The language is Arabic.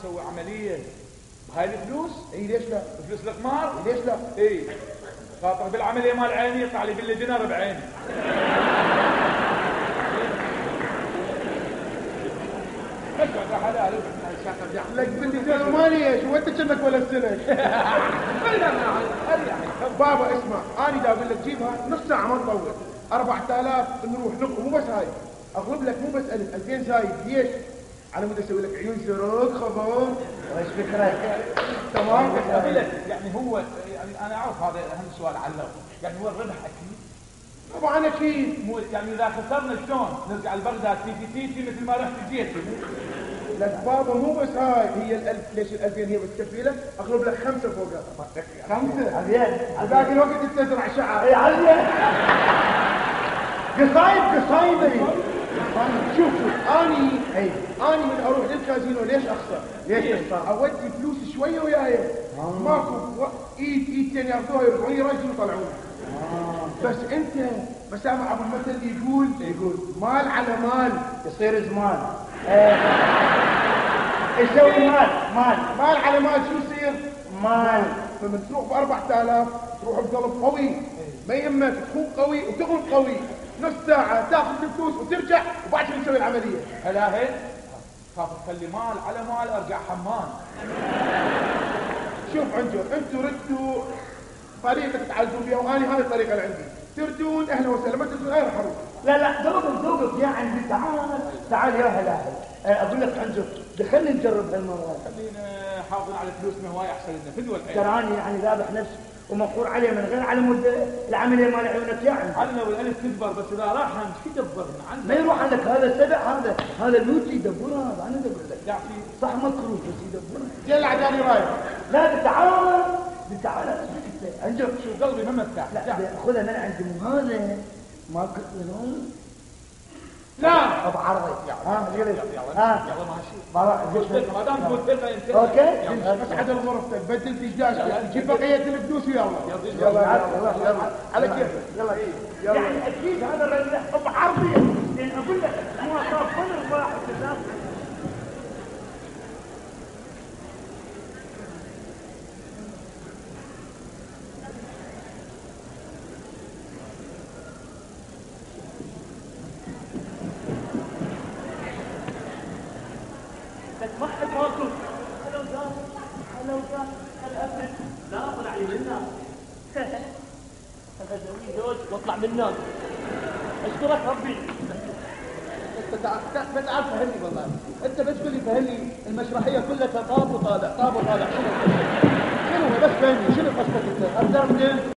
تسوي عمليه بهاي الفلوس؟ اي ليش لا؟ فلوس القمار؟ ليش لا؟ اي خاطر بالعمليه مال عيني يطلع لي باللي دينار بعيني. اشعر حلال لك بنتي زين مالي شو انت كأنك ولا السلك. بابا اسمع، انا دا اقول لك جيبها نص ساعه ما تطول، 4000 نروح نقلب، مو بس هاي اغلب لك، مو بس 2000 زايد. ليش؟ على مود اسوي لك عيون سرق خبر. ايش فكرك؟ تمام. يعني هو يعني انا اعرف هذا اهم سؤال علق، يعني هو الربح اكيد؟ طبعا اكيد. مو يعني اذا خسرنا شلون نرجع لبغداد تيتي مثل ما رحت جيت. لك بابا مو بس هاي، هي ال1000 ليش ال2000 هي بتكفي لك؟ اغلب لك 5 فوقها. 5 عزيز باقي الوقت تزرع شعر. اي عزيز قصايد شوف اني من اروح للكازينو ليش اخسر؟ ليش تخسر؟ اودي فلوس شويه وياي ماكو ايدين ياخذوها يرجعون يرجعون يطلعون. بس انت مسامع ابو المثل يقول مال على مال يصير زمان. يسوي مال على مال. شو يصير؟ مال. فمن تروح ب 4000 تروح بقلب قوي، ما يهمك تكون قوي وتغلب قوي. نص ساعة تاخذ الفلوس وترجع وبعد شو نسوي العملية؟ هلا هيك خاف تخلي مال على مال ارجع حمان. شوف عنجر، انتوا ردوا طريقة تتعالجون بها وانا هاي الطريقة اللي عندي. تردون اهلا وسهلا، ما تردون انا راح اروح. لا توقف يا عمي، تعال يا هلا. اقول لك عنجر دخلني نجرب هالمرة. خلينا حافظ على فلوسنا هواي احسن لنا فدوى الحين. تراني يعني ذابح نفسي ومقهور عليه من غير على مود العمليه مال عيونك يا عمي. عنا والالف تكبر بس اذا راح شو يدبرنا عنا؟ ما يروح عندك هذا السبع، هذا اللوتي يدبرها. هذا انا ادبر لك يعطي صح مكروه بس يدبرها. يلا عداني رايح. لا تعال عنجر. شو قلبي ما مرتاح. لا خذها من عندي، مو هذا ما كنت لا ابو عرضي. يلا ماشي. ما دام قلت لنا انت اوكي. بس عدل غرفتك، بدل دشداشك، جيب بقية الفلوس ويلا. يلا على كيفك. يعني اكيد هذا الرجل ابو عرضي، لان اقول لك هو صار كل واحد بالناس. ما حد ماكو. لو قال الأبد لا طلع لي منها. أسوي زوج واطلع من الناس. أشكرك ربي. انت تعال فهمني والله. انت بس قول لي فهمني المسرحيه كلها طاب وطالع شنو بس فهمني شنو قصتك انت؟ ابدا منين؟